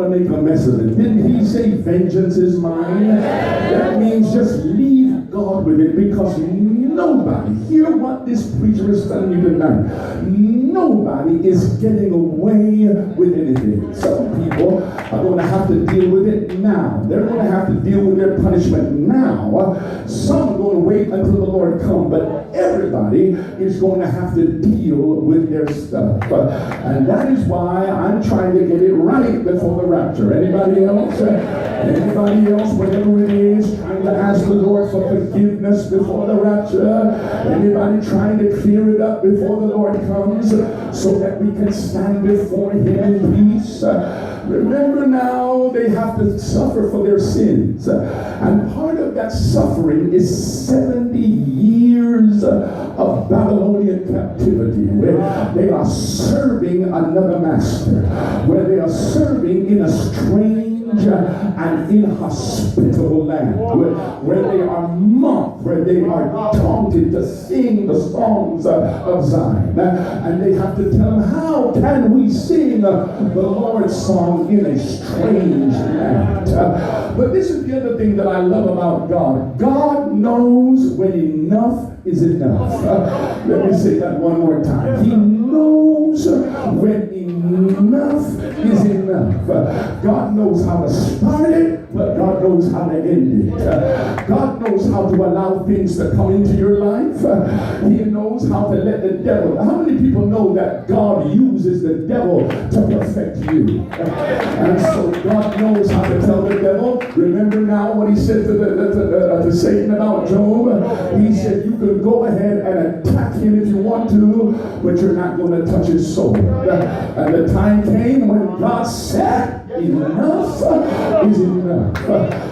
going to make a mess of it. Didn't he say vengeance is mine? That means just leave God with it, because nobody, hear what this preacher is telling you tonight, nobody is getting away with anything. Some people are going to have to deal with it now. They're going to have to deal with their punishment now. Some are going to wait until the Lord comes, but everybody is going to have to deal with their stuff. And that is why I'm trying to get it right before the rapture. Anybody else? Anybody else, whatever it is, trying to ask the Lord for forgiveness before the rapture? Anybody trying to clear it up before the Lord comes so that we can stand before Him in peace? Remember now, they have to suffer for their sins. And part of that suffering is 70 years of Babylonian captivity, where they are serving another master, where they are serving in a strange and inhospitable land, where they are mocked, where they are taunted to sing the songs of Zion. And they have to tell them, how can we sing the Lord's song in a strange land? But this is the other thing that I love about God. God knows when enough is enough. Let me say that one more time. He knows when enough is enough. God knows how to start it, but God knows how to end it. God knows how to allow things to come into your life. He knows how to let the devil. How many people know that God uses the devil to perfect you? And so God knows how to tell the devil. Remember now what he said to Satan about Job? He said, you can go ahead and attack him if you want to, but you're not going to touch his soul. And the time came when God said, enough is enough.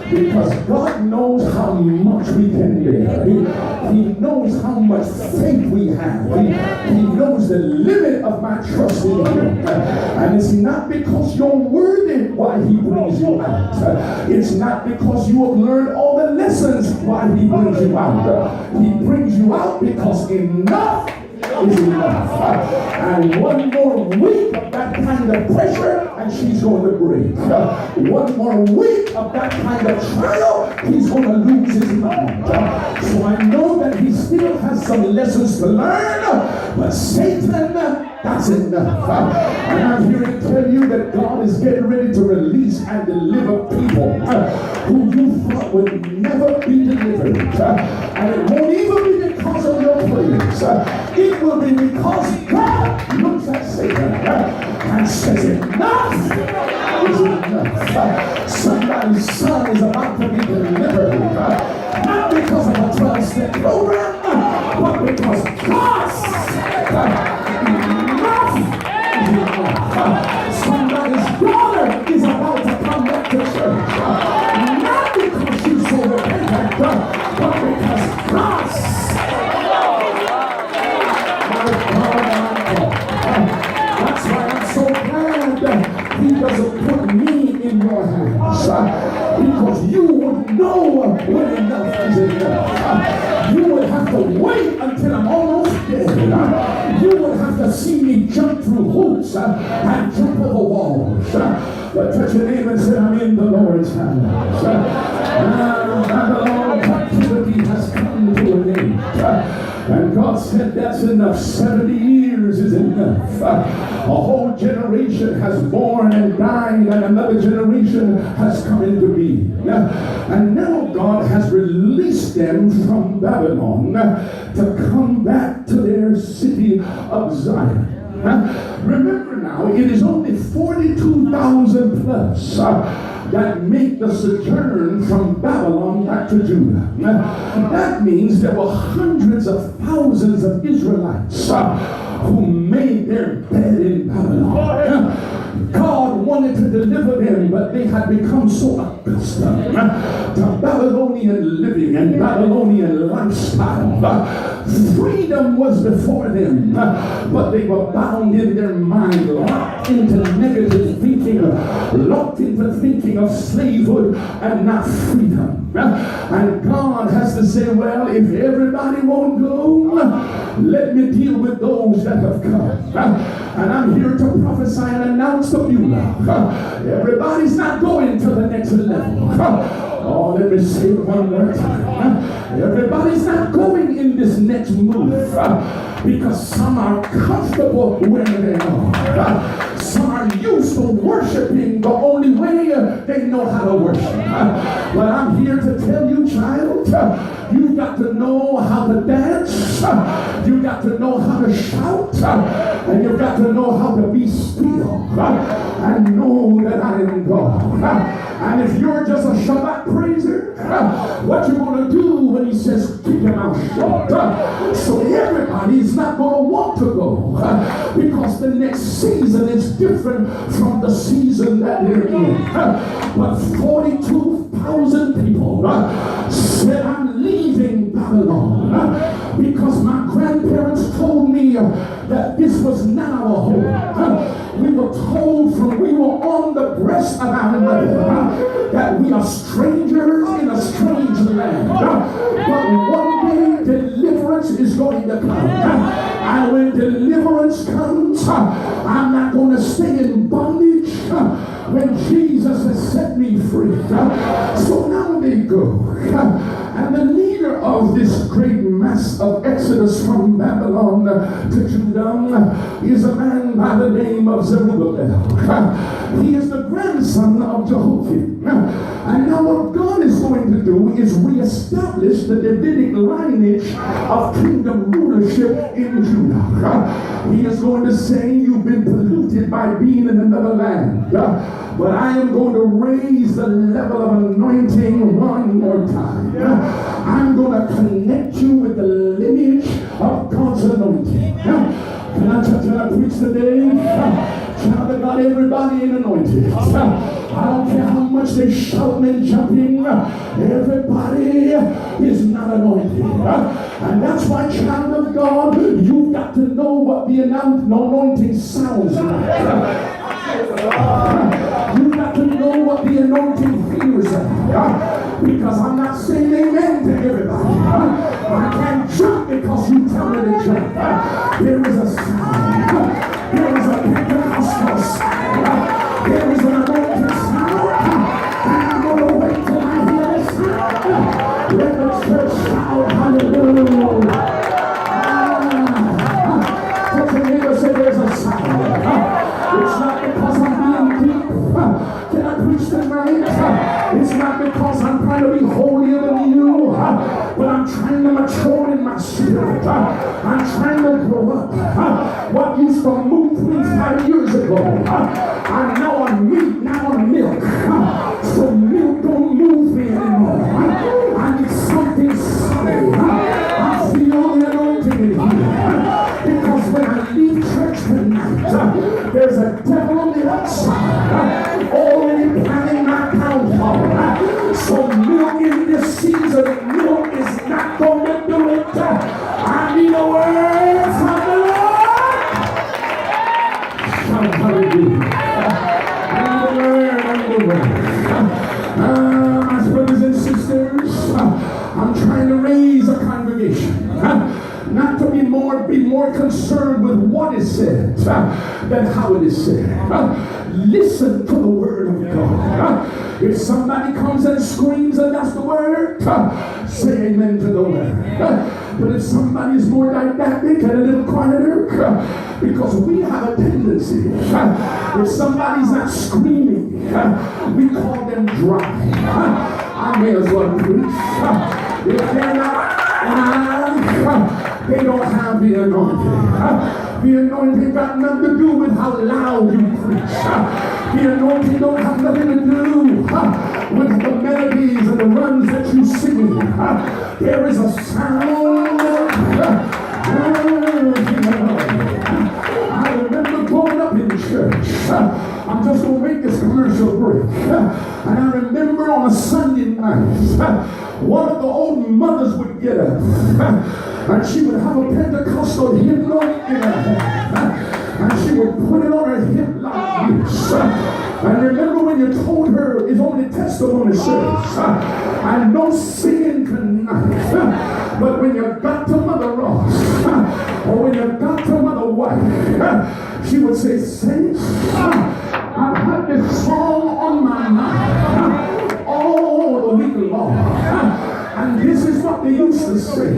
Because God knows how much we can bear. He knows how much faith we have. He knows the limit of my trust in Him. And it's not because you're worthy why He brings you out. It's not because you have learned all the lessons why He brings you out. He brings you out because enough is enough. And one more week of that kind of pressure and she's going to break. One more week of that kind of trial, he's going to lose his mind. So I know that he still has some lessons to learn, but Satan, that's enough. And I'm here to tell you that God is getting ready to release and deliver people who you thought would never be delivered. And it won't even be because of your praise. It will be because God looks at Satan and says, enough is enough. Somebody's son is about to be delivered. Not because of a 12-step program, but because God said, somebody's daughter is about to come back to church. Not because she's so repentant, but because God said, that's why I'm so glad He doesn't put me in your hands. Because you would know when enough is enough. You would have to wait until I'm almost dead. You would have to see me jump through hoops and jump over walls. But touch your neighbor and say, I'm in the Lord's hands. Babylon captivity has come to an end. And God said, that's enough. 70 years is enough. A whole generation has born and died, and another generation has come into being. And now God has released them from Babylon to come back to their city of Zion. Remember now, it is only 42,000 plus that make the sojourn from Babylon back to Judah. That means there were hundreds of thousands of Israelites who made their bed in Babylon. God wanted to deliver them, but they had become so accustomed to Babylonian living and Babylonian lifestyle. Freedom was before them, but they were bound in their mind, locked into negative thinking, locked into thinking of slavehood and not freedom. And God has to say, well, if everybody won't go, let me deal with those that have come. And I'm here to prophesy and announce to Beulah. Everybody's not going to the next level. Oh, let me say it one more time. Everybody's not going in this next move because some are comfortable where they are. Some are used to worshiping the only way they know how to worship. But I'm here to tell you, child, you've got to know how to dance. You've got to know how to shout. And you've got to know how to be still. And know that I am God. And if you're just a Shabbat praiser, what you're going to do when he says keep your mouth shut? So everybody's not going to want to go because the next season is different from the season that they're in. But 42,000 people said, I'm leaving Babylon because my grandparents told me that this was not our home. We were told from we were on the breast of our mother that we are strangers in a strange land. But one day deliverance is going to come. And when deliverance comes, I'm not going to stay in bondage when Jesus has set me free. So now they go. And the leader of this great mass of exodus from Babylon to Judah is a man by the name of Zerubbabel. He is the grandson of Jehoiakim. And now what God is going to do is reestablish the Davidic lineage of kingdom rulership in Judah. He is going to say, you've been polluted by being in another land. But I am going to raise the level of anointing one more time. I'm going to connect you with the lineage of God's anointing. Can I preach today? Child of God, everybody ain't anointed. I don't care how much they shouting and jumping. Everybody is not anointed. And that's why, child of God, you've got to know what the anointing sounds like. You've got to know what the anointing feels like. Because I'm not saying amen to everybody. I can't jump because you tell me to jump. There is a sound. There is a Pentecostal sound. There is an anointing sound. And I'm going to wait till I hear the sound. Let the church shout hallelujah. But your neighbor said there's a sound. It's not because I'm being deep. Can I preach tonight? It's not because I'm trying to be holier than you, but I'm trying to mature in my spirit. I'm trying to grow up. What used to move me 5 years ago, I'm now on meat, now on milk. So milk don't move me anymore. I need something solid. I feel the anointing in here. Because when I leave church tonight, there's a devil on the outside already planning my downfall. So milk in this season, milk is not going to do it. I need a word from the Lord. Hallelujah. I need a word. My brothers and sisters, I'm trying to raise a congregation. Not to be more concerned with what is said than how it is said. Listen to the word of God. If somebody comes and screams and that's the word, say amen to the word. But if somebody is more didactic and a little quieter, because we have a tendency, if somebody's not screaming, we call them dry. I may as well preach. If they're not, they don't have the anointing. The anointing got nothing to do with how loud you preach. The anointing don't have nothing to do with the melodies and the runs that you sing. There is a sound. I remember growing up in church. I'm just going to make this commercial break. And I remember on a Sunday night, one of the old mothers would get up and she would have a Pentecostal hymnal in her hand and she would put it on her hip like this. And remember when you told her it's only testimony service and no singing tonight. But when you got to Mother Ross or when you got to Mother White, She would say, saints, I've had this song on my mind all the week long. And this is what they used to say.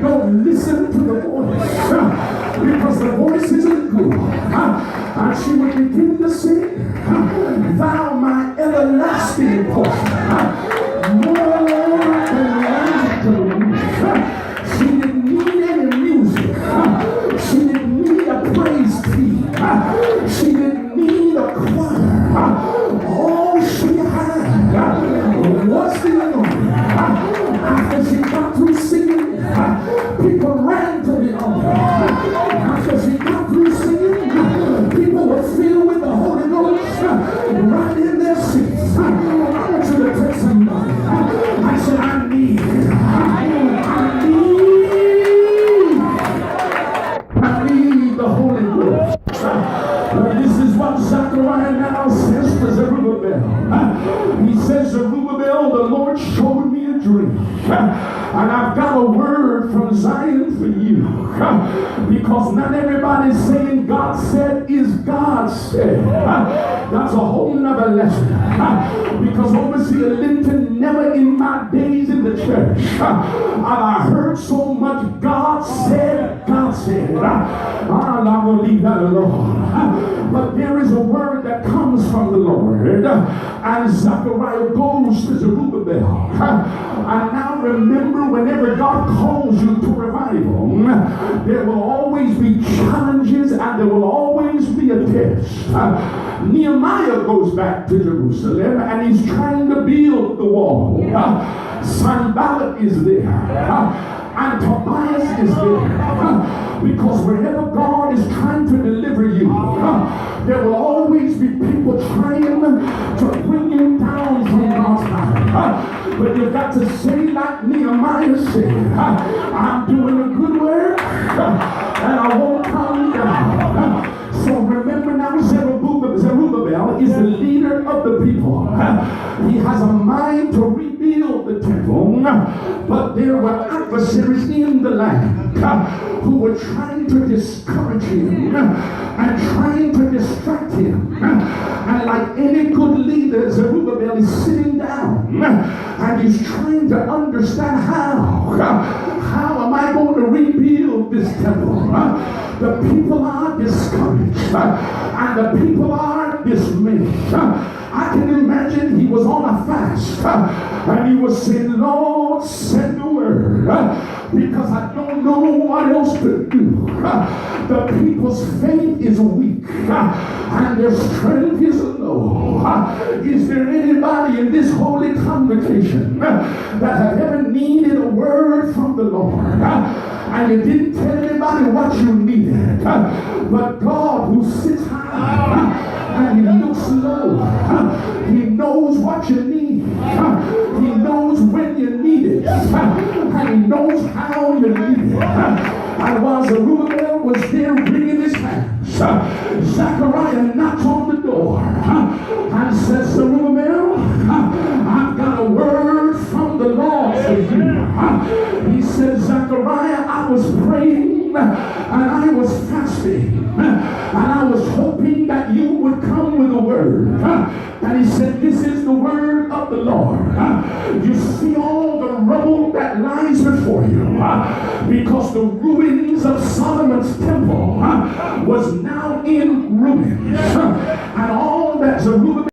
Don't listen to the voice because the voice isn't good. And she would begin to sing, thou my everlasting portion. More than life to me. She didn't need any music. She didn't need a praise team. She didn't need a choir. All she had was the anointing. After she got through singing, people ran to the altar. After she got through singing, people were filled with the Holy Ghost right in their seats. I want you to take somebody. I said, I need the Holy Ghost. This is what Zechariah now says to Zerubbabel. He says, Zerubbabel, the Lord showed me a dream. And I've got a word from Zion for you. Because not everybody's saying God said is God said. That's a whole nother lesson. Because Overseer Linton, never in my days in the church have I heard so much God said, God said. I'm going to leave that alone. But there is a word that comes from the Lord. And Zechariah goes to Zerubbabel. And now remember, whenever God calls you to revival, there will always be challenges and there will always be a test. Nehemiah goes back to Jerusalem and he's trying to build the wall. Sanballat is there. And Tobias is there. Because wherever God is trying to deliver you, there will always be people trying to bring you down from God's hand. But you've got to say like Nehemiah said, I'm doing a good work and I won't come down. So remember now, Zerubbabel is the leader of the people. He has a mind to rebuild the temple, but there were adversaries in the land who were trying to discourage him and trying to distract him. And like any good leader, Zerubbabel is sitting down and he's trying to understand how am I going to rebuild this temple? The people are discouraged and the people are dismayed. I can imagine he was on a fast and he was saying, Lord, send the word because I don't know what else to do. The people's faith is weak and their strength is low. Is there anybody in this holy convocation that have ever needed a word from the Lord and you didn't tell anybody what you needed, but God who sits high and he looks low, he knows what you need, he knows when you need it, and he knows how you need it. And while Zerubbabel was there wringing his hands, Zechariah knocks on the door and says, Zerubbabel, I've got a word from the Lord for you. He said, Zechariah, I was praying and I was fasting and I was hoping that you would come with a word. And he said, this is the word of the Lord. You see all the rubble that lies before you because the ruins of Solomon's temple was now in ruins. And all that Zerubbabel